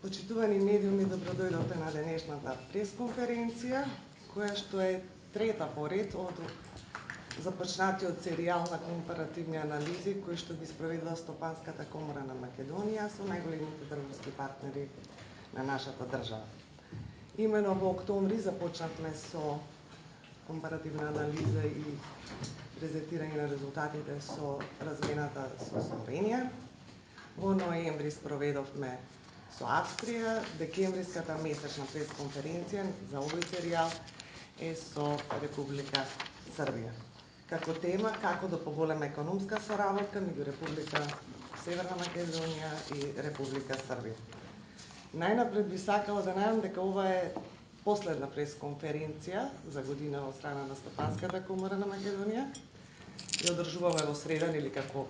Почитувани медиуми, добродојдовте на денешната пресконференција, која што е трета поред од започнатиот серијал на компаративни анализи кои што ги спроведува Стопанската комора на Македонија со најголемите трговски партнери на нашата држава. Имено во октомври започнавме со компаративна анализа и презентирање на резултатите со размената со Словенија. Во ноември спроведовме со Австрија, декемвриската месечна пресконференција за овој серијал е со Република Србија. Како тема, како да поголема економска соработка меѓу Република Северна Македонија и Република Србија. Најнапред би сакала да најавам дека ова е последна пресконференција за година од страна на Стопанската комора на Македонија. Ја одржуваме во средан или како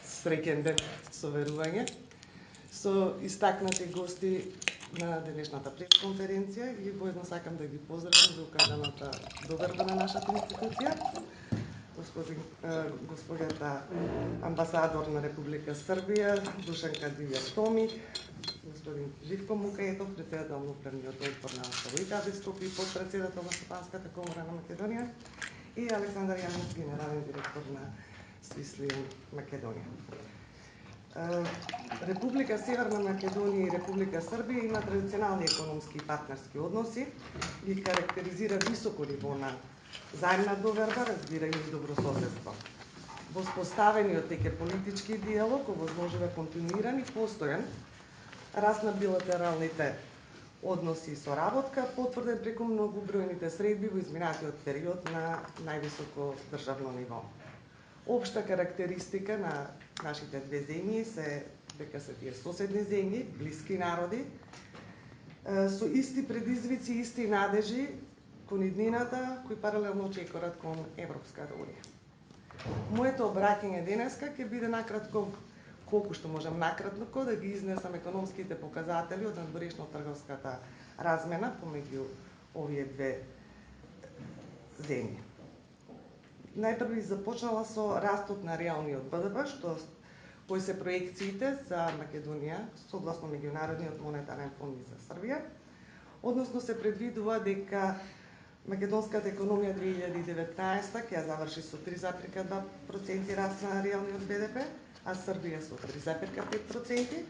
среќен ден со верување, со истакнати гости на денешната пресконференција и воедно сакам да ги поздравам за укажаната доверба на нашата институција. Господјата амбасадор на Република Србија, Душанка Дивјак-Томик, господин Живко Мукаетов, председател на управниот одбор на Слободите Адископ и подпредседател на Стопанската комора на Македонија, и Александар Јанец, генерален директор на Свислиум Македонија. Република Северна Македонија и Република Србија има традиционални економски и партнерски односи, ги карактеризира високо ниво на заемна доверба, разбирање и добрососедство. Воспоставениот веќе политички диалог овозможува континуиран и постојан раст на билатералните односи и соработка, потврден преку многобројните средби во изминатиот период на највисоко државно ниво. Општа карактеристика на нашите две земји се дека се тие соседни земји, блиски народи, со исти предизвици, исти надежи кон иднината, кои паралелно чекорат кон Европската унија. Моето обраќање денеска ќе биде накратко, колку што можам накратко да ги изнесам економските показатели од надворешно-трговската размена помеѓу овие две земји. Најпрви започнала со растот на реалниот БДП, кои се проекциите за Македонија согласно Меѓународниот монетарен фонд и за Србија. Односно се предвидува дека македонската економија 2019 ќе ја заврши со 3,2% раст на реалниот БДП, а Србија со 3,5%,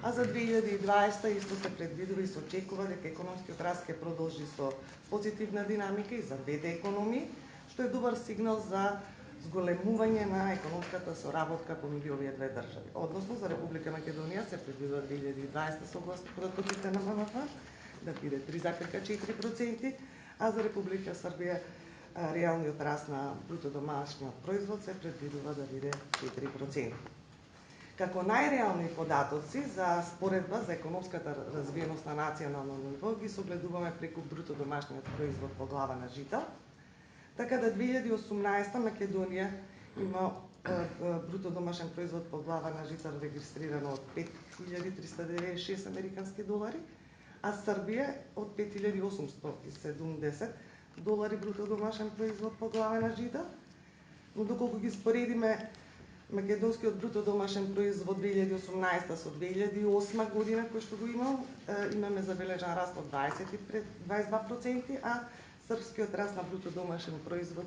а за 2020 исто се предвидува и се очекува дека економскиот раст ќе продолжи со позитивна динамика и за двете економии, што е добар сигнал за зголемување на економската соработка помеѓу овие две држави. Односно за Република Македонија се предвидува 2020 согласно процентите на МВФ да биде 3,4%, а за Република Србија реалниот раст на бруто домашниот производ се предвидува да биде 4%. Како најреални податоци за споредба за економската развиеност на национално ниво ги согледуваме преку бруто домашниот производ по глава на жител. Така да 2018 Македонија има бруто домашен производ по глава на жител регистрирано од 5.396 американски долари, а Србија од 5.870 долари бруто домашен производ по глава на жител. Но доколку ги споредиме македонскиот бруто домашен производ 2018 со 2008 година кој што го имаме забележан раст од 22%, а српскиот раст на бруто домашен производ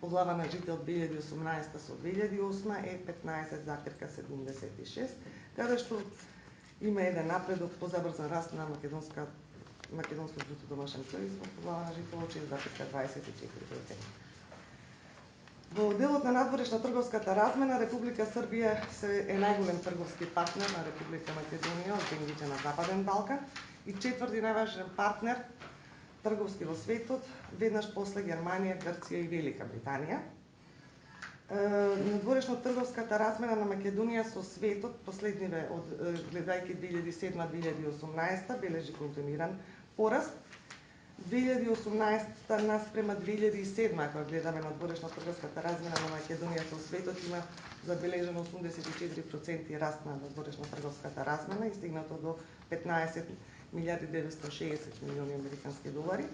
по глава на жител 2018 со 2008 е 15,76, каде што има еден напредок по забрзан раст на македонскиот бруто домашен производ по глава на жител од 6,24%. Во делот на надворешна трговската размена, Република Србија е најголем трговски партнер на Република Македонија од земјите на Западен Балкан и четврти најважен партнер трговски во светот, веднаш после Германија, Грција и Велика Британија. Надворешно-трговската размена на Македонија со светот, последниве гледајќи 2007-2018, бележи континуиран пораст. 2018 наспрема 2007, ако гледаме надворешно-трговската размена на Македонија со светот, има забележено 84% раст на надворешно-трговската размена и стигнато до 15 милиарди 960 милиони американски долари.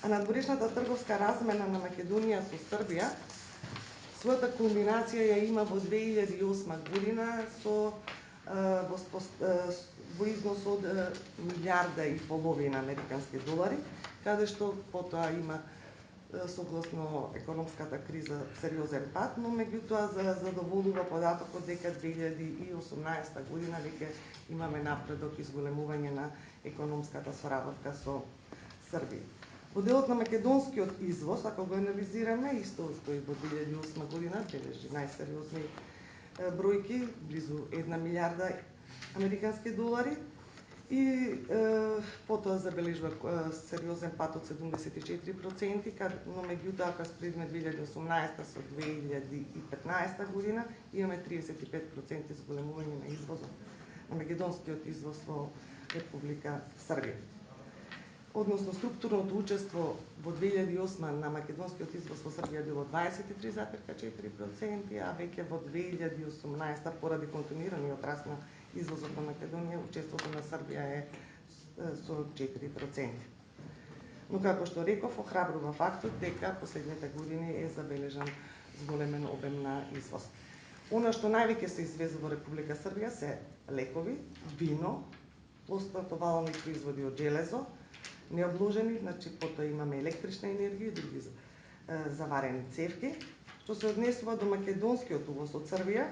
А надворешната трговска размена на Македонија со Србија својата кулминација ја има во 2008 година со во износ од $1,5 американски долари, каде што потоа има согласно економската криза сериозен пат, но меѓутоа задоволува податокот дека 2018 година веќе имаме напредок и зголемување на економската соработка со Србија. Во делот на македонскиот извоз, ако го анализираме, исто кој во 2008 година бележи најсериозни бројки, близу 1 милиарда американски долари, и потоа забележува сериозен пат од 74%, но меѓутоа ако спредиме 2018 со 2015 година, имаме 35% зголемување на извозот, на македонскиот извоз во Република Србија. Односно, структурното учество во 2008 на македонскиот извоз во Србија било 23,4%, а веќе во 2018 поради континуираниот раст на извозот на Македонија, учеството на Србија е со 4%. Но како што реков, охрабрува фактот дека последните години е забележан зголемен обем на извоз. Она што највеќе се извезува во Република Србија се лекови, вино, плоскотовални производи од железо, необложени, значи потоа имаме електрична енергија и други заварени цевки. Што се однесува до македонскиот увоз од Србија,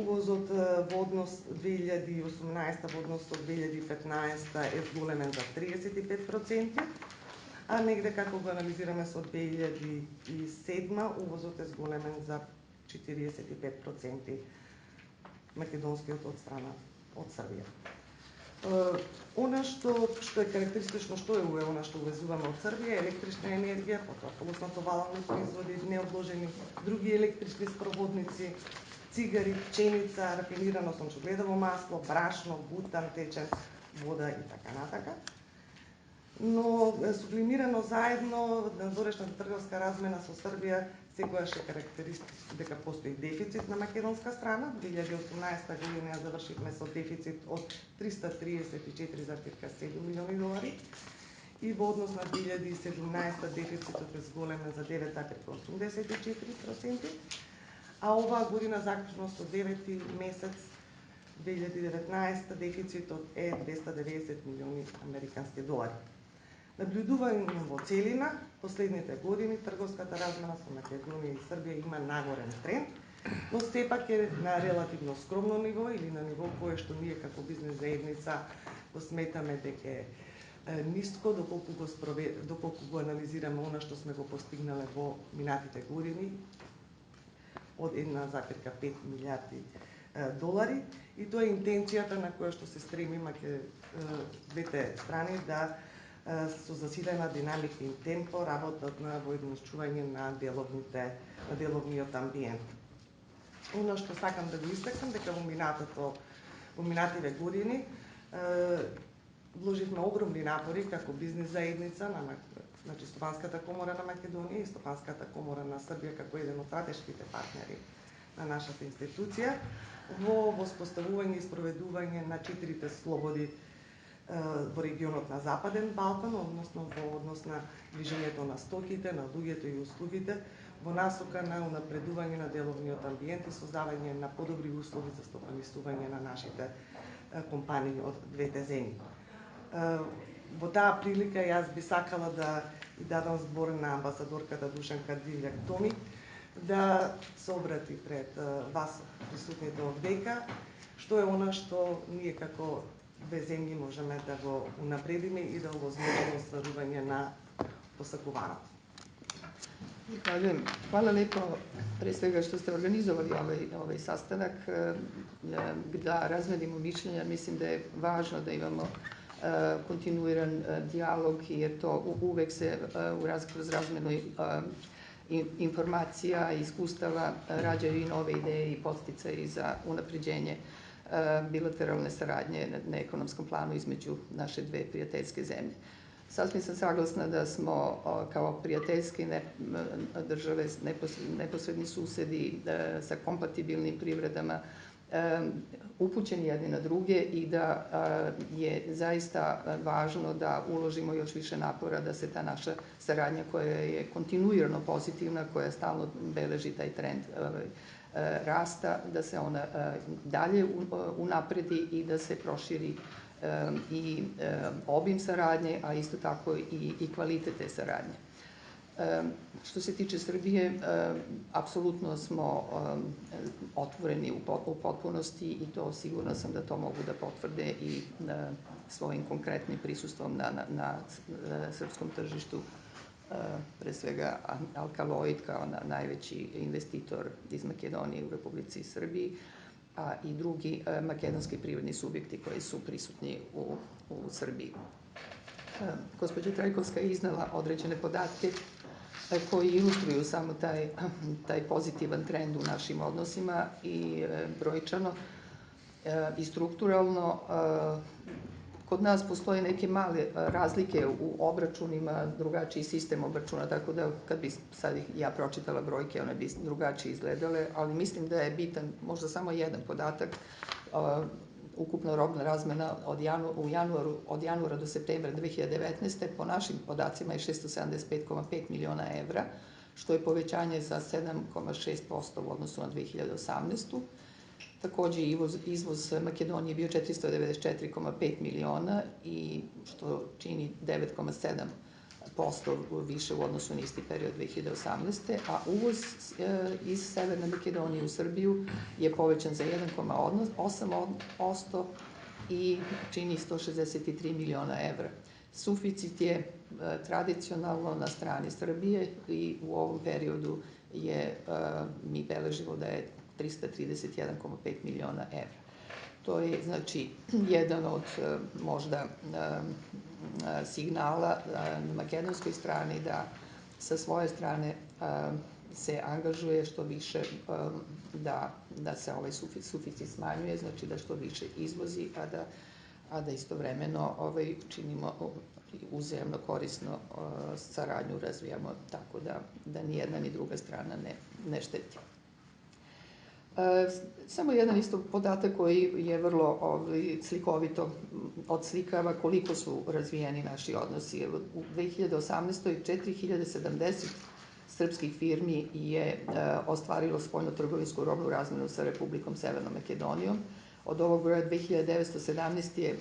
увозот во однос 2018 во однос со 2015 е зголемен за 35%, а негде како го анализираме со 2007 увозот е зголемен за 45% македонскиот од страна од Србија. Она што е карактеристично, што е она што увезуваме од Србија, електрична енергија, потоа плоскотовални производи, необложени други електрични спроводници, цигари, пченица, рафинирано сончогледово масло, брашно, бутан, течен вода и така натака. Но сублимирано заедно, надворешната трговска размена со Србија секогаш е карактеристично дека постои дефицит на македонска страна. 2018 година ја завршивме со дефицит од 334,7 милиони долари и во однос на 2017 дефицитот е зголемен за 9,84%, а оваа година заклучно со 9 месец 2019 дефицитот е 290 милиони американски долари. Наблюдување во целина, последните години трговската размена со Македонија и Србија има нагорен тренд, но сепак е на релативно скромно ниво или на ниво кое што ние како бизнес заедница го сметаме дека е ниско, доколку го анализираме она што сме го постигнале во минатите години од 1,5 милиарди долари, и тоа е интенцијата на која што се стреми двете страни да со засилена динамика и темпо работат на воедночување на деловниот амбиент. Оно што сакам да го истакнам дека во минативе години вложивме огромни напори како бизнес заедница на Стопанската комора на Македонија и Стопанската комора на Србија како еден од стратешките партнери на нашата институција во воспоставување и спроведување на 4 слободи во регионот на Западен Балкан, односно во однос на движењето на стоките, на луѓето и услугите, во насока на унапредување на деловниот амбиент и создавање на подобри услови за стопанисување на нашите компании од двете земји. Во таа прилика јас би сакала да и дадам збор на амбасадорката Душанка Дивјак-Томи да се обрати пред вас присутните овдека, што е она што ние како две земји можеме да го унапредиме и да овозможиме остварување на посакуваното. Hvala lepo pre svega što ste organizovali ovaj sastanak da razmenimo mišljenja. Mislim da je važno da imamo kontinuiran dijalog jer to uvek se kroz razmenu informacija i iskustava rađaju i nove ideje i podsticaji za unapređenje bilateralne saradnje na ekonomskom planu između naše dve prijateljske zemlje. Sasvim sam saglasna da smo kao prijateljske države, neposredni susedi sa kompatibilnim privredama upućeni jedni na druge i da je zaista važno da uložimo još više napora da se ta naša saradnja koja je kontinuirano pozitivna, koja stalno beleži taj trend rasta, da se ona dalje unapredi i da se proširi i obim saradnje, a isto tako i kvalitet te saradnje. Što se tiče Srbije, apsolutno smo otvoreni u potpunosti i to sigurna sam da to mogu da potvrde i svojim konkretnim prisustvom na srpskom tržištu, pre svega Alkaloid kao najveći investitor iz Makedonije u Republici Srbiji, a i drugi makedonski privredni subjekti koji su prisutni u Srbiji. Gospođa Trajkovska je iznala određene podatke koji ilustruju samo taj pozitivan trend u našim odnosima i brojčano i strukturalno. Kod nas postoje neke male razlike u obračunima, drugačiji sistem obračuna, tako da kad bi sad ja pročitala brojke, one bi drugačije izgledale, ali mislim da je bitan možda samo jedan podatak. Ukupna robna razmena od januara do septembra 2019. po našim podacima je 675,5 miliona evra, što je povećanje za 7,6% u odnosu na 2018. Takođe, izvoz Makedonije je bio 494,5 miliona, i što čini 9,7% više u odnosu na isti period 2018. A uvoz iz Severne Makedonije u Srbiju je povećan za 1,8% i čini 163 miliona evra. Suficit je tradicionalno na strani Srbije i u ovom periodu mi beležimo da je 331,5 miliona evra. To je, znači, jedan od možda signala na makedonskoj strani da sa svoje strane se angažuje što više da se ovaj suficit smanjuje, znači da što više izvozi, a da istovremeno činimo uzajamno korisno saradnju, razvijamo tako da ni jedna ni druga strana ne šteti. Samo jedan isto podatak koji je vrlo slikovito odslikava koliko su razvijeni naši odnosi. U 2018. 4070 srpskih firmi je ostvarilo spoljno-trgovinsku robnu razmenu sa Republikom Severnom Makedonijom. Od ovog broja 2917 je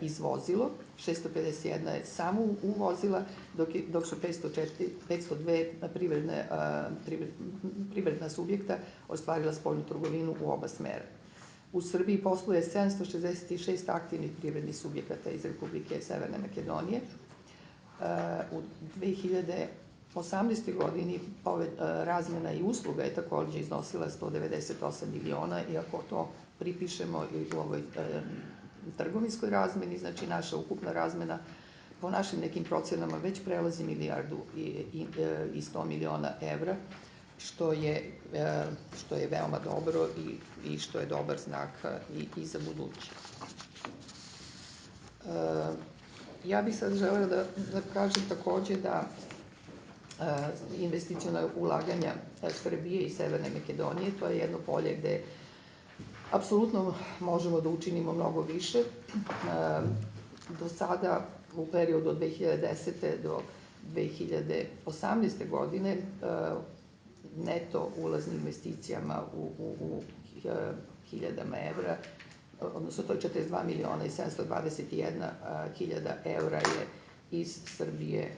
izvozilo, 651 je samo uvozila, dok su 502 privredna subjekta ostvarila spoljnu trgovinu u oba smera. U Srbiji posluje 766 aktivnih privrednih subjekata iz Republike Severne Makedonije. U 2018. godini razmena i usluga je takođe iznosila 198 miliona, i ako to pripišemo i u ovoj trgovinskoj razmeni, znači naša ukupna razmena po našim nekim procenama već prelazi 1,1 miliona evra, što je veoma dobro i što je dobar znak i za buduće. Ja bih sad želela da kažem takođe da investiciona ulaganja Srbije i Severne Makedonije, to je jedno polje gde apsolutno možemo da učinimo mnogo više. Do sada, u periodu od 2010. do 2018. godine, neto ulaznim investicijama u hiljadama evra, odnosno to je 42 miliona i 721 hiljada evra je iz Srbije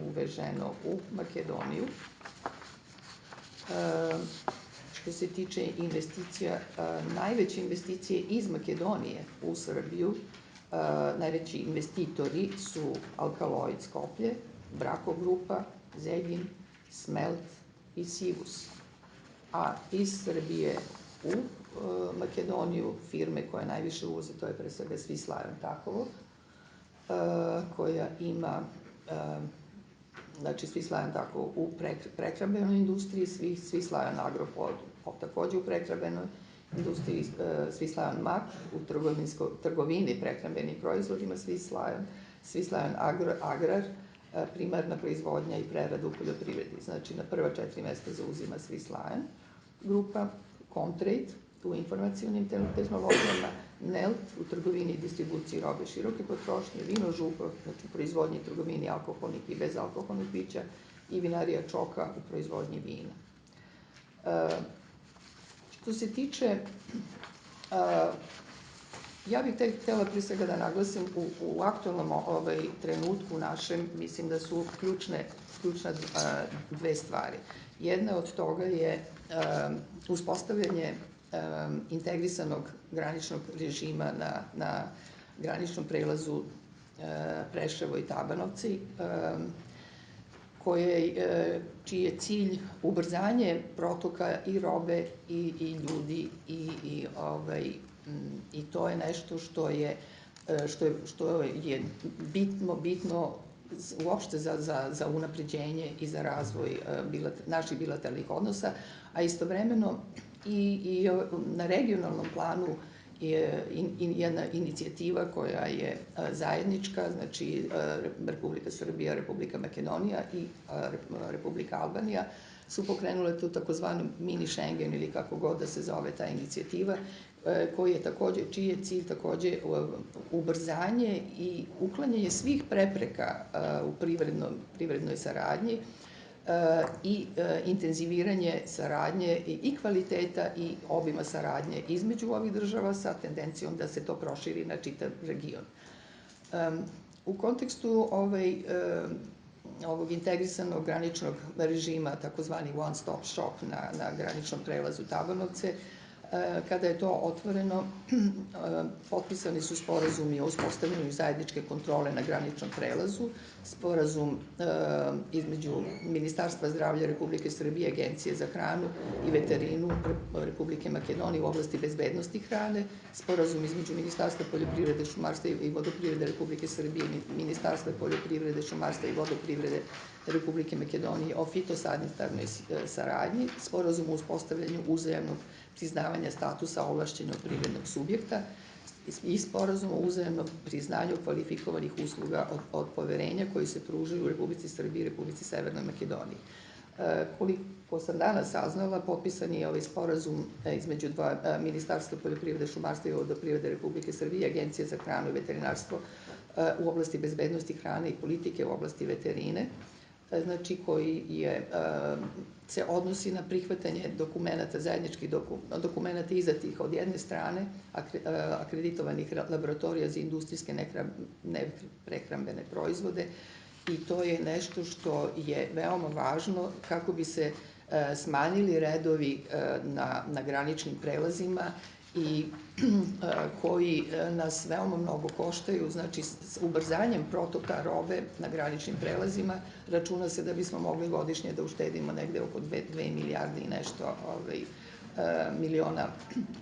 uveženo u Makedoniju. Što se tiče investicija, najveće investicije iz Makedonije u Srbiju, najveći investitori su Alkaloid Skoplje, Brako grupa, Zegin, Smelt i Sivus. A iz Srbije u Makedoniju firme koje najviše uvoze, to je pre svega Swiss Lion Takovo, koja ima, znači Swiss Lion Takovo u prehrambenoj industriji, Swiss Lion Agropod takođe u prehrambenoj industriji, Swiss Lion Mak u trgovini prehrambenim proizvodima, Swiss Lion Agrar, primarna proizvodnja i prerada u poljoprivredi. Znači na prva 4 mesta zauzima Swiss Lion grupa, Comtrade u informacionim tehnologijama, Nelt u trgovini i distribuciji robe široke potrošnje, Vino Župa, znači u proizvodnji i trgovini alkoholnih i bezalkoholnih pića, i vinarija Čoka u proizvodnji vina. Što se tiče, ja bih htjela prije svega da naglasim u aktualnom trenutku našem, mislim da su ključne dve stvari. Jedna od toga je uspostavljanje integrisanog graničnog režima na graničnom prelazu Preševo i Tabanovci, čiji je cilj ubrzanje protoka i robe i ljudi i to je nešto što je bitno uopšte za unapređenje i za razvoj naših bilateralnih odnosa, a istovremeno i na regionalnom planu je jedna inicijativa koja je zajednička, znači Republika Srbija, Republika Makedonija i Republika Albanija su pokrenule tu takozvanu mini Schengen ili kako god da se zove ta inicijativa, čiji je cilj takođe ubrzanje i uklanjanje svih prepreka u privrednoj saradnji i intenziviranje saradnje i kvaliteta i obima saradnje između ovih država sa tendencijom da se to proširi na čitav region. U kontekstu ovog integrisanog graničnog režima, takozvani one stop shop na graničnom prelazu Tabanovce, kada je to otvoreno, potpisani su sporazumi o uspostavljanju zajedničke kontrole na graničnom prelazu, sporazum između Ministarstva zdravlja Republike Srbije, Agencije za hranu i veterinu Republike Makedonije u oblasti bezbednosti hrane, sporazum između Ministarstva poljoprivrede, šumarstva i vodoprivrede Republike Srbije i Ministarstva poljoprivrede, šumarstva i vodoprivrede Republike Makedonije o fitosanitarnoj saradnji, sporazum o uspostavljanju uzajamnog priznavanja statusa ovlašćenog privrednog subjekta i sporazum o uzajamnom priznanju kvalifikovanih usluga od poverenja koji se pružaju u Republici Srbiji i Republici Severnoj Makedoniji. Koliko sam danas saznala, potpisan je ovaj sporazum između Ministarstva poljoprivrede, šumarstva i vodoprivrede Republike Srbije i Agencije za hranu i veterinarstvo u oblasti bezbednosti hrane i politike u oblasti veterine, znači koji se odnosi na prihvatanje dokumenta, zajedničkih dokumenta izdatih od jedne strane akreditovanih laboratorija za industrijske neprehrambene proizvode i to je nešto što je veoma važno kako bi se smanjili redovi na graničnim prelazima i koji nas veoma mnogo koštaju, znači s ubrzanjem protoka robe na graničnim prelazima računa se da bismo mogli godišnje da uštedimo negde oko 2 milijarde i nešto miliona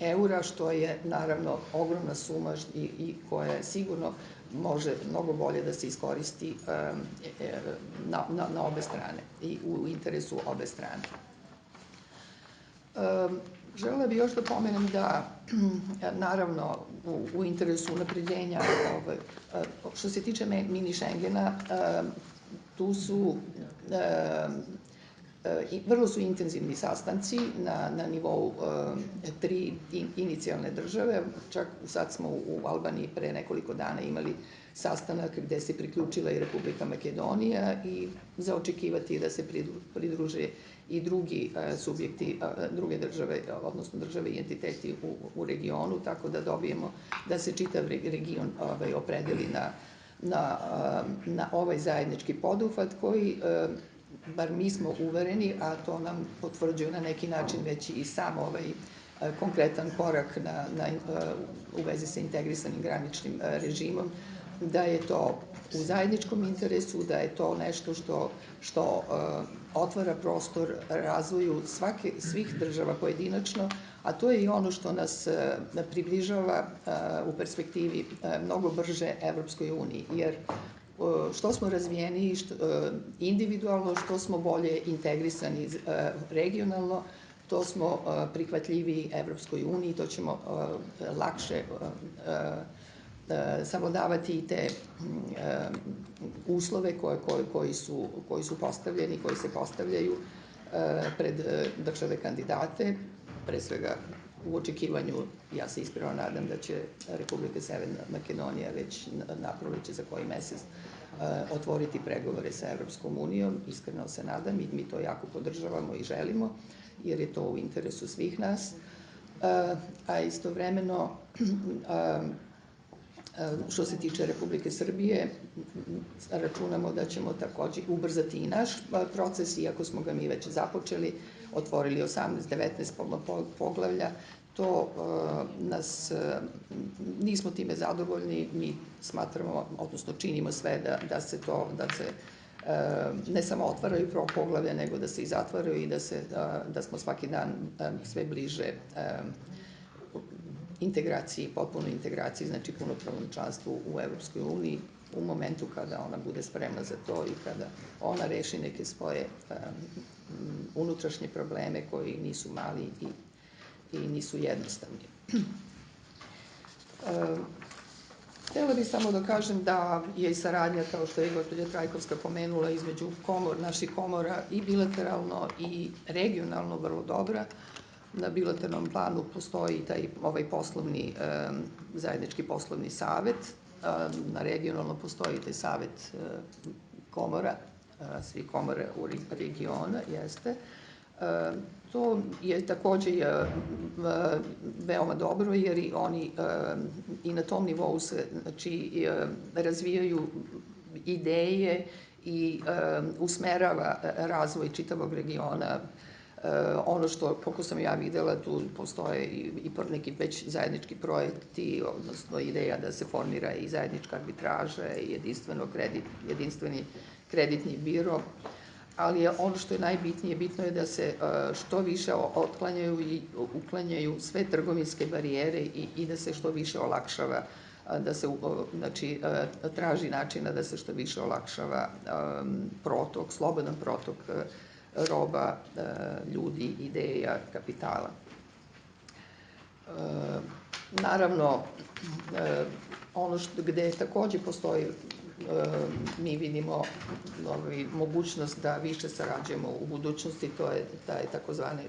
eura, što je naravno ogromna suma i koja sigurno može mnogo bolje da se iskoristi na obe strane i u interesu obe strane. Želela bih još da pomenem da, naravno, u interesu unapređenja, što se tiče mini Schengena, tu su vrlo su intenzivni sastanci na nivou 3 inicijalne države, čak sad smo u Albaniji pre nekoliko dana imali sastanak gde se priključila i Republika Makedonija i za očekivati da se pridruže i drugi subjekti, druge države, odnosno države i entiteti u regionu, tako da dobijemo da se čitav region opredeli na ovaj zajednički poduhvat koji, bar mi smo uvereni, a to nam potvrđuje na neki način već i sam konkretan korak u vezi sa integrisanim graničnim režimom, da je to u zajedničkom interesu, da je to nešto što otvara prostor razvoju svih država pojedinačno, a to je i ono što nas približava u perspektivi mnogo brže Evropskoj uniji, jer što smo razvijeniji individualno, što smo bolje integrisani regionalno, to smo prihvatljiviji Evropskoj uniji, to ćemo lakše savladavati i te uslove koji su postavljeni, koji se postavljaju pred države kandidate, pre svega u očekivanju, ja se iskreno nadam da će Republika Severna Makedonija već na proleće za koji mesec otvoriti pregovore sa Evropskom unijom, iskreno se nadam i mi to jako podržavamo i želimo, jer je to u interesu svih nas. a istovremeno što se tiče Republike Srbije, računamo da ćemo takođe ubrzati i naš proces, iako smo ga mi već započeli, otvorili 18-19 poglavlja. To nismo time zadovoljni, mi smatramo, odnosno činimo sve da se ne samo otvaraju poglavlja, nego da se i zatvaraju i da smo svaki dan sve bliže integraciji, potpunoj integraciji, znači punopravnom članstvu u Evropskoj uniji u momentu kada ona bude spremna za to i kada ona reši neke svoje unutrašnje probleme koji nisu mali i nisu jednostavni. Htela bih samo da kažem da je i saradnja, kao što je gospođa Trajkovska pomenula, između naših komora i bilateralno i regionalno vrlo dobra. Na bilateralnom planu postoji ovaj zajednički poslovni savet, na regionalno postoji taj savet komora, svi komore u regiona, jeste. To je takođe veoma dobro jer i oni i na tom nivou se razvijaju ideje i usmerava razvoj čitavog regiona. Ono što, koliko sam ja videla, tu postoje i neki već zajednički projekti, odnosno ideja da se formira i zajednička arbitraža i jedinstveni kreditni biro, ali ono što je najbitnije, bitno je da se što više otklanjaju i uklanjaju sve trgovinske barijere i da se što više olakšava, da se traži načina da se što više olakšava protok, slobodan protok roba, ljudi, ideja, kapitala. Naravno, ono gde takođe postoji, mi vidimo mogućnost da više sarađujemo u budućnosti, to je taj takozvani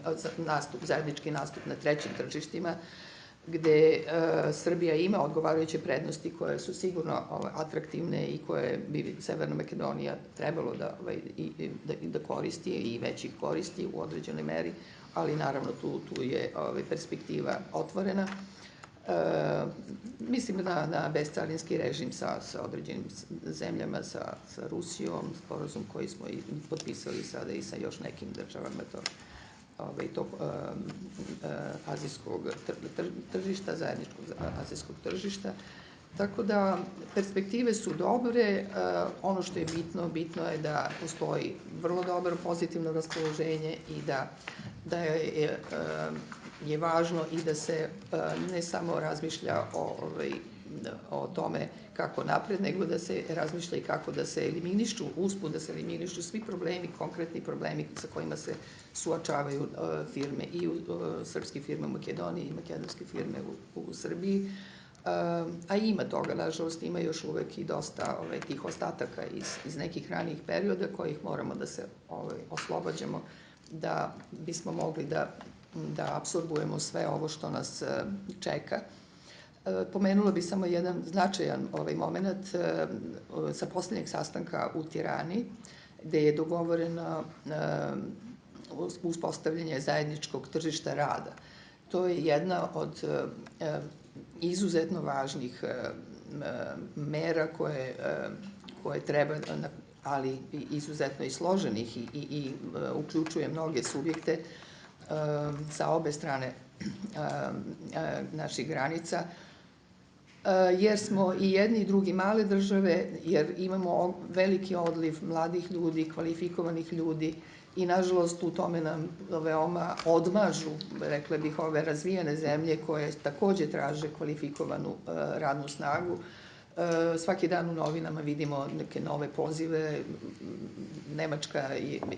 zajednički nastup na trećim tržištima, gde Srbija ima odgovarajuće prednosti koje su sigurno atraktivne i koje bi Severna Makedonija trebalo da koristi i već ih koristi u određenoj meri, ali naravno tu je perspektiva otvorena. Mislim na bescarinski režim sa određenim zemljama, sa Rusijom, sporazum koji smo i potpisali sada i sa još nekim državama tog azijskog tržišta, zajedničkog azijskog tržišta. Tako da perspektive su dobre, ono što je bitno je da postoji vrlo dobro pozitivno raspoloženje i da je važno i da se ne samo razmišlja o tome kako napred, nego da se razmišlja i kako da se eliminišu, usput da se eliminišu svi problemi, konkretni problemi sa kojima se suočavaju firme i srpske firme u Makedoniji i makedonske firme u Srbiji. A ima toga, nažalost, ima još uvek i dosta tih ostataka iz nekih ranijih perioda kojih moramo da se oslobađamo da bismo mogli da apsorbujemo sve ovo što nas čeka. Pomenula bih samo jedan značajan moment sa poslednjeg sastanka u Tirani, gde je dogovoreno uspostavljanje zajedničkog tržišta rada. To je jedna od izuzetno važnih mera koje treba, ali izuzetno i složenih i uključuje mnoge subjekte sa obe strane naših granica, jer smo i jedni i drugi male države, jer imamo veliki odliv mladih ljudi, kvalifikovanih ljudi i nažalost u tome nam veoma odmažu, rekla bih, ove razvijene zemlje koje takođe traže kvalifikovanu radnu snagu. Svaki dan u novinama vidimo neke nove pozive. Nemačka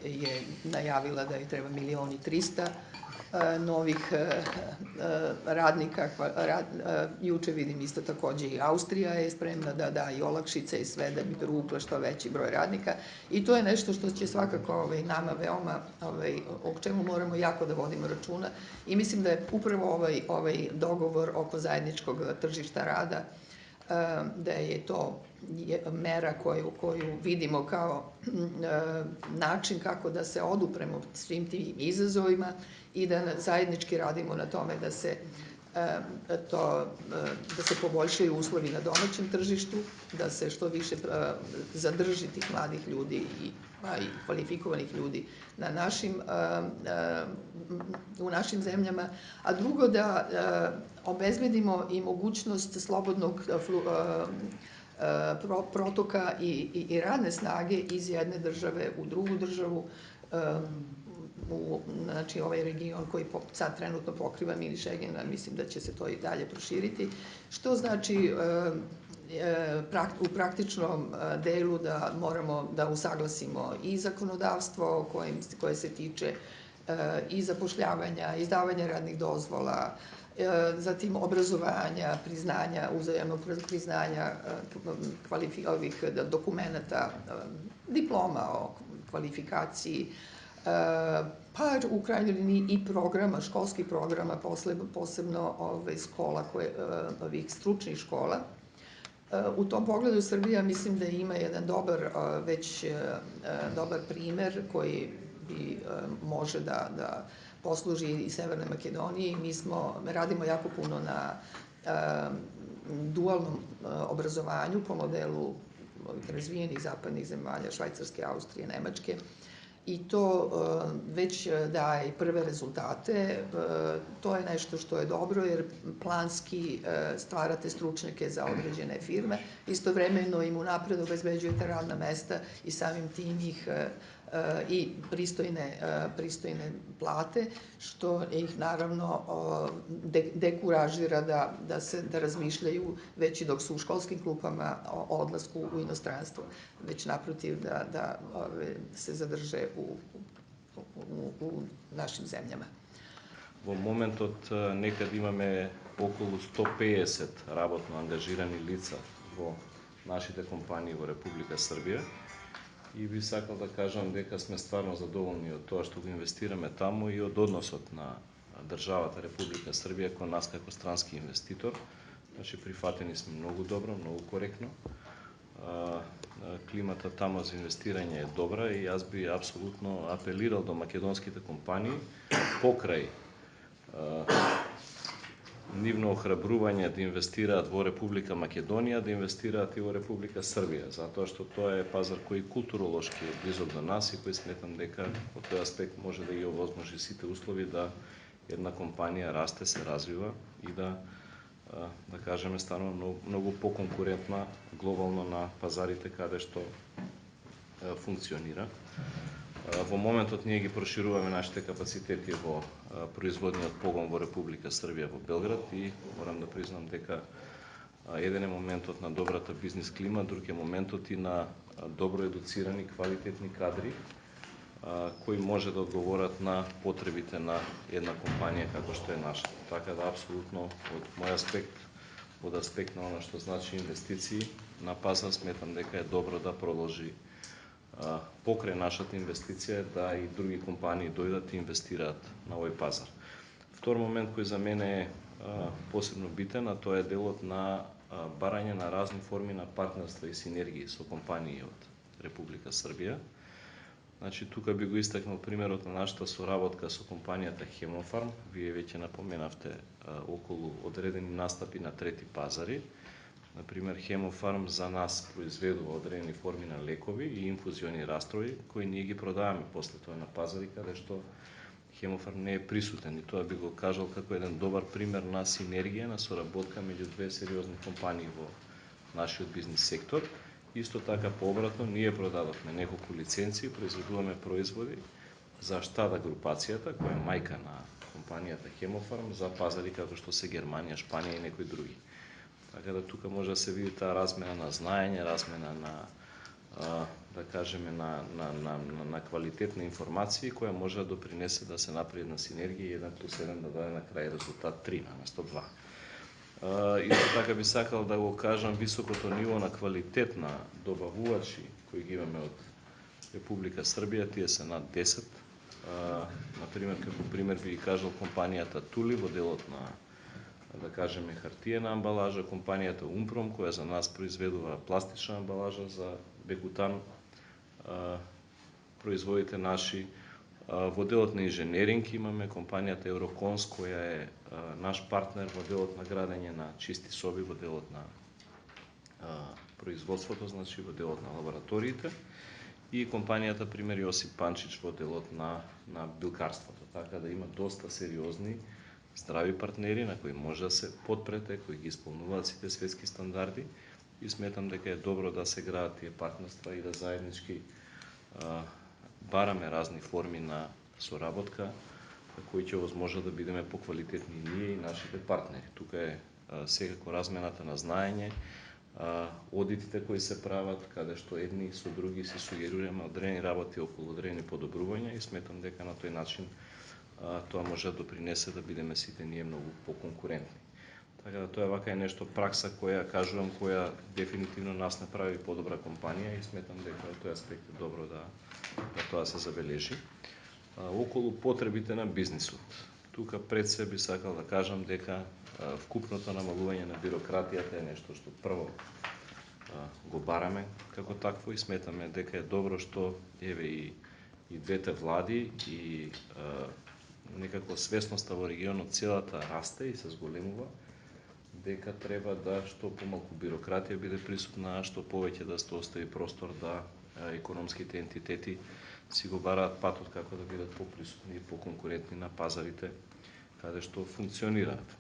je najavila da je treba 1.300.000 novih radnika. Juče vidim isto takođe i Austrija je spremna da da i olakšice i sve da bi privukla što veći broj radnika. I to je nešto što će svakako nama veoma, o čemu moramo jako da vodimo računa. I mislim da je upravo ovaj dogovor oko zajedničkog tržišta rada da je to mera koju vidimo kao način kako da se odupremo svim tim izazovima i da zajednički radimo na tome da se poboljšaju uslovi na domaćem tržištu, da se što više zadrži tih mladih ljudi i kvalifikovanih ljudi u našim zemljama, a drugo da obezbedimo i mogućnost slobodnog protoka i radne snage iz jedne države u drugu državu, znači ovaj region koji sad trenutno pokriva mini Schengen, mislim da će se to i dalje proširiti, što znači u praktičnom delu da moramo da usaglasimo i zakonodavstvo koje se tiče i zapošljavanja, izdavanja radnih dozvola, zatim obrazovanja, priznanja, uzajamnog priznanja ovih dokumenta, diploma o kvalifikaciji, pa u krajnjoj liniji i programa, školskih programa, posebno škola, ovih stručnih škola. U tom pogledu Srbija mislim da ima jedan dobar primer koji može da posluži i Severnoj Makedoniji. Mi radimo jako puno na dualnom obrazovanju po modelu razvijenih zapadnih zemalja, Švajcarske, Austrije, Nemačke, i to već daje i prve rezultate. To je nešto što je dobro jer planski stvarate stručnjake za određene firme, istovremeno im unapred obezbeđujete radna mesta i samim tim ih i pristojne plate, što ih naravno dekuražira da razmišljaju već i dok su u školskim klupama o odlasku u inostranstvo, već naprotiv da se zadrže u našim zemljama. Во моментот некад имаме околу 150 работно ангажирани лица во нашите компании во Република Србија. И би сакал да кажам дека сме стварно задоволни од тоа што го инвестираме таму и од односот на државата Република Србија кон нас како странски инвеститор. Значи, прифатени сме многу добро, многу коректно. Климата таму за инвестирање е добра и јас би апсолутно апелирал до македонските компании покрај нивно охрабрување да инвестираат во Република Македонија, да инвестираат и во Република Србија, затоа што тоа е пазар кој културолошки е близок до нас и кој сметам дека од тој аспект може да ги овозможи сите услови да една компанија расте, се развива и да кажеме станува многу поконкурентна глобално на пазарите каде што функционира. Во моментот ние ги прошируваме нашите капацитети во производниот погон во Република Србија во Белград и морам да признам дека еден е моментот на добрата бизнис клима, друг е моментот и на добро едуцирани, квалитетни кадри кои може да одговорат на потребите на една компанија како што е наша. Така да апсолутно од мој аспект, од аспект на она што значи инвестиции на пазар, сметам дека е добро да продолжи покрај нашата инвестиција да и други компании дојдат и инвестираат на овој пазар. Втор момент кој за мене е посебно битен, а тоа е делот на барање на разни форми на партнерства и синергии со компании од Република Србија. Значи, тука би го истакнал примерот на нашата соработка со компанијата Хемофарм. Вие веќе напоменавте околу одредени настапи на трети пазари. Например, Хемофарм за нас произведува одредени форми на лекови и инфузиони растрови, кои ние ги продаваме после тоа на пазари, каде што Хемофарм не е присутен. И тоа би го кажал како еден добар пример на синергија, на соработка меѓу две сериозни компании во нашиот бизнис сектор. Исто така пообратно, ние продадовме неколку лиценци, произведуваме производи за Штада групацијата, која е мајка на компанијата Хемофарм, за пазари како што се Германија, Шпанија и некои други. Така да тука може да се види таа размена на знаење, размена на да кажеме на квалитетна информација која може да допринесе да се направи една синергија и 1+1 да даде на крај резултат 3 наместо 2. Исто така би сакал да го кажам високото ниво на квалитет на добавувачи кои ги имаме од Република Србија, тие се над 10. Например, како пример би кажал компанијата Тули во делот на да кажеме, хартиена амбалажа, компанијата Умпром, која за нас произведува пластична амбалажа за Бекутан, производите наши. Во делот на инженеринг имаме компанијата Евроконс, која е наш партнер во делот на градење на чисти соби, во делот на производството, значи во делот на лабораториите, и компанијата Пример Јосип Панчич во делот на билкарството. Така да има доста сериозни, здрави партнери на кои може да се подпрете, кои ги исполнуваат сите светски стандарди, и сметам дека е добро да се градат тие партнерства и да заеднички бараме разни форми на соработка, кои ќе возможат да бидеме поквалитетни и ние и нашите партнери. Тука е секако размената на знаење, одитите кои се прават, каде што едни со други се сугерираме одредени работи околу одредени подобрувања, и сметам дека на тој начин тоа може да допринесе да бидеме сите ние многу поконкурентни. Така да тоа вака е нешто пракса која кажувам, која дефинитивно нас направи подобра компанија, и сметам дека во тој аспект е добро да тоа се забележи. Околу потребите на бизнисот. Тука пред се би сакал да кажам дека вкупното намалување на бирократијата е нешто што прво го бараме како такво, и сметаме дека е добро што еве и двете влади и некако свесноста во регионот целата расте и се зголемува, дека треба да што помалку бирократија биде присутна, а што повеќе да се остави простор да економските ентитети си го бараат патот како да бидат поприсутни и поконкурентни на пазарите каде што функционираат.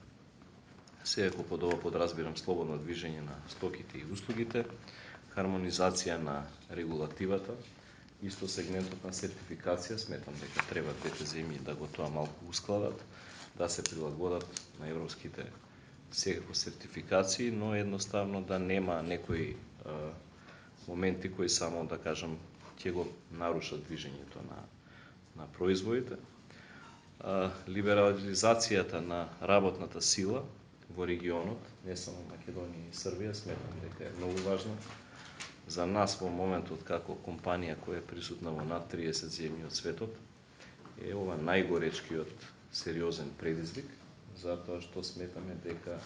Секако под ова подразбирам слободно движење на стоките и услугите, хармонизација на регулативата, исто сегментот на сертификација, сметам дека треба двете земји да го тоа малку ускладат, да се прилагодат на европските секако сертификации, но едноставно да нема некои моменти кои само, да кажам, ќе го нарушат движењето на производите. Либерализацијата на работната сила во регионот, не само Македонија и Србија, сметам дека е многу важно. За нас во моментот како компанија која е присутна во над 30 земји од светот, е ова најгоречкиот сериозен предизвик, затоа што сметаме дека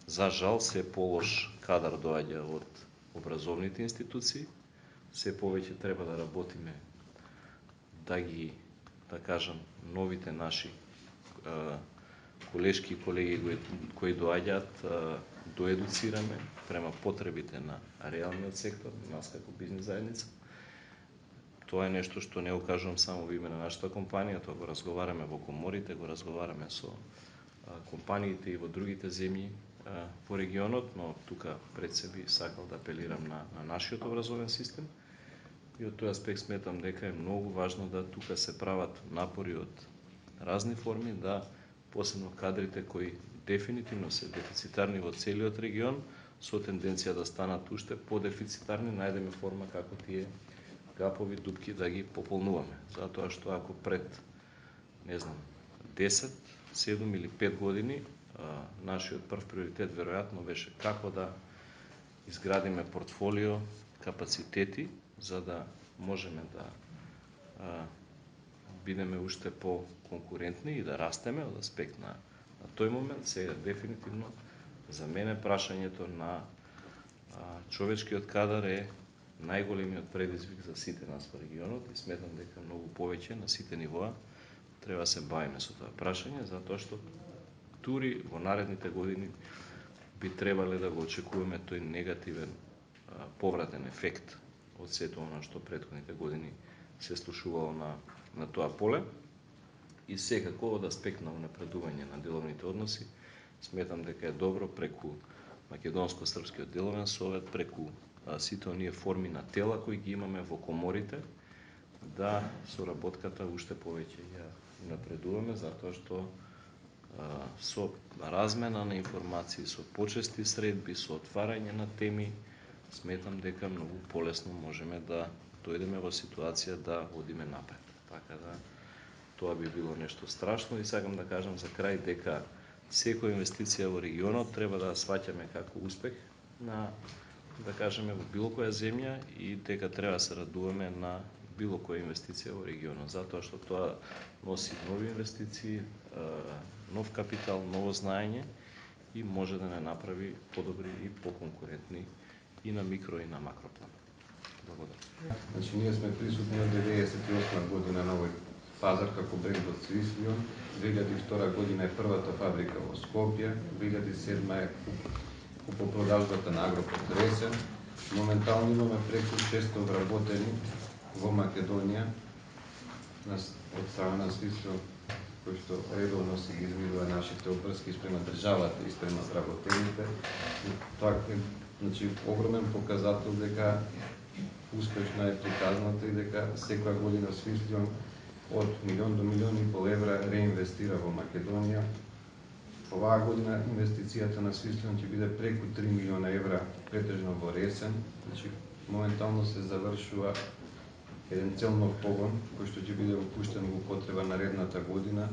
за жал се полош кадар доаѓа од образовните институции, се повеќе треба да работиме да ги, да кажам, новите наши колешки и колеги кои доаѓаат доедуцираме према потребите на реалниот сектор, нас како бизнес заедница. Тоа е нешто што не го кажувам само во име на нашата компанија, тоа го разговараме во коморите, го разговараме со компаниите и во другите земји во регионот, но тука пред се би сакал да апелирам на нашиот образовен систем, и од тој аспект сметам дека е многу важно да тука се прават напори од разни форми, да посебно кадрите кои дефинитивно се дефицитарни во целиот регион, со тенденција да станат уште подефицитарни, најдеме форма како тие гапови дупки да ги пополнуваме. Затоа што ако пред, не знам, 10, 7 или 5 години, нашиот прв приоритет веројатно беше како да изградиме портфолио, капацитети, за да можеме да бидеме уште по-конкурентни и да растеме од аспект на тој момент. Сега дефинитивно за мене прашањето на човечкиот кадар е најголемиот предизвик за сите нас во регионот, и сметам дека многу повеќе на сите нивоа треба да се бавиме со тоа прашање, затоа што дури во наредните години би требале да го очекуваме тој негативен повратен ефект од сето она што претходните години се случувало на тоа поле. И секако од аспект на унапредување на деловните односи, сметам дека е добро преку Македонско-српскиот деловен совет, преку сите оние форми на тела кои ги имаме во коморите, да соработката уште повеќе ја напредуваме, затоа што со размена на информации, со почести средби, со отварање на теми, сметам дека многу полесно можеме да дојдеме во ситуација да одиме напред. Така да тоа би било нешто страшно, и сакам да кажам за крај дека секоја инвестиција во регионот треба да ја сваќаме како успех на, да кажеме, во било која земја, и дека треба да се радуваме на било која инвестиција во регионот, затоа што тоа носи нови инвестиции, нов капитал, ново знаење, и може да не направи подобри и поконкурентни и на микро и на макро план. Благодарам. Значи, ние сме присутни од 98 година на овој пазар како бренд од Свислион. 2002 година е првата фабрика во Скопје, 2007 е купопродажбата на Агропорт Ресен. Моментално имаме преку 600 вработени во Македонија од страна на Свислион, кој што редовно се измирува нашите обврски спрема државата и спрема вработените. Тоа е, значи, огромен показател дека успешна е приказната и дека секоја година Свислион од милион до милион и пол евра реинвестира во Македонија. Оваа година инвестицијата на Свислион ќе биде преку 3 милиона евра, претежно во Ресен. Значи, моментално се завршува еден цел нов погон кој што ќе биде пуштен во употреба наредната година.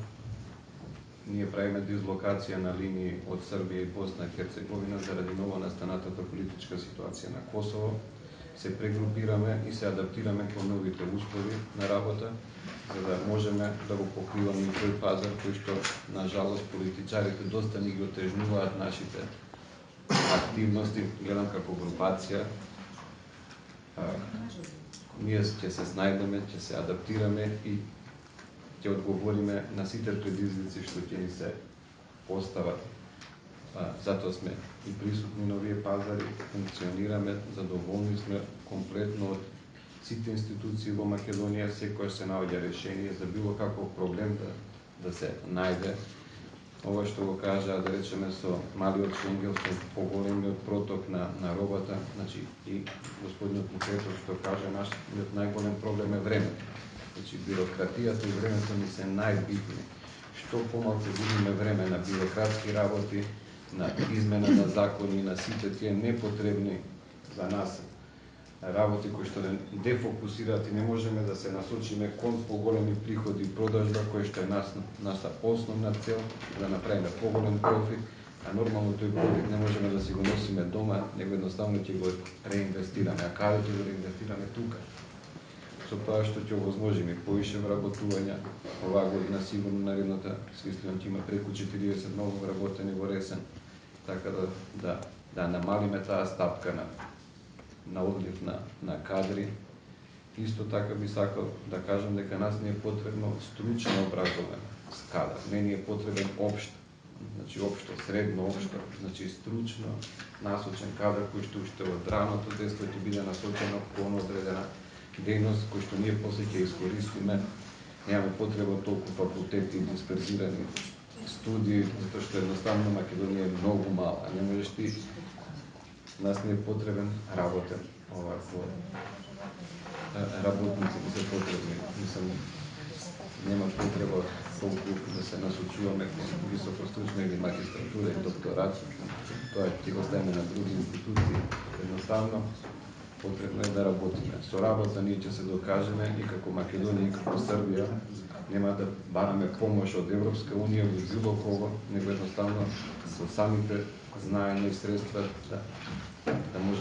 Ние правиме дислокација на линии од Србија и Босна и Херцеговина заради ново настанатата политичка ситуација на Косово. Се прегрупираме и се адаптираме кон новите услови на работа, за да можеме да го покриваме и тој пазар кој што, на жалост, политичарите доста ни ги отежнуваат нашите активности. Гледам како групација. Ние ќе се снајдеме, ќе се адаптираме и ќе одговориме на сите предизвици што ќе ни се постават. Затоа сме и присутни на овие пазари, функционираме, задоволни сме комплетно од сите институции во Македонија, секојаш се наоѓа решение за било каков проблем да се најде. Ова што го кажа, да речеме, со малиот Шенгел, со поголемиот проток на робата, значи и господинот Мукетов што кажа, нашиот најголем проблем е времето. Значи, бирократијата и времето ни се најбитни. Што помалку губиме време на бирократски работи, на измена на закони, на сите тие непотребни за нас работи кои што дефокусираат и не можеме да се насочиме кон поголеми приходи и продажба, кој што е наша основна цел, да направиме поголем профит, а нормално тој профит не можеме да си го носиме дома, него едноставно ќе го реинвестираме. А каде ќе го реинвестираме? Тука. Со тоа што ќе овозможиме повише вработувања. Оваа година сигурно наредната Свислион ќе има преку 40 ново вработени во Ресен, така да намалиме таа стапка на одлив на кадри. Исто така би сакал да кажам дека нас не е потребно стручно образован кадар, не ни е потребен општ, значи општо, средно општо, значи стручно насочен кадар кој што уште од раното детство ќе биде насочено кон одредена дејност кој што ние после ќе искористиме. Немаме потреба толку факултети и дисперзирани студии, затоа што едноставно Македонија е многу мала. Не можеш ти, нас не е потребен работен овако работници не се потребни. Мислам, нема потреба толку да се насочуваме кон високостручна или магистратура и докторат. Тоа ќе го ставиме на други институции. Едноставно потребно е да работиме. Со работа ние ќе се докажеме и како Македонија и како Србија. Нема да бараме помош од Европска унија или било кого, него едноставно со самите знаења и средства да може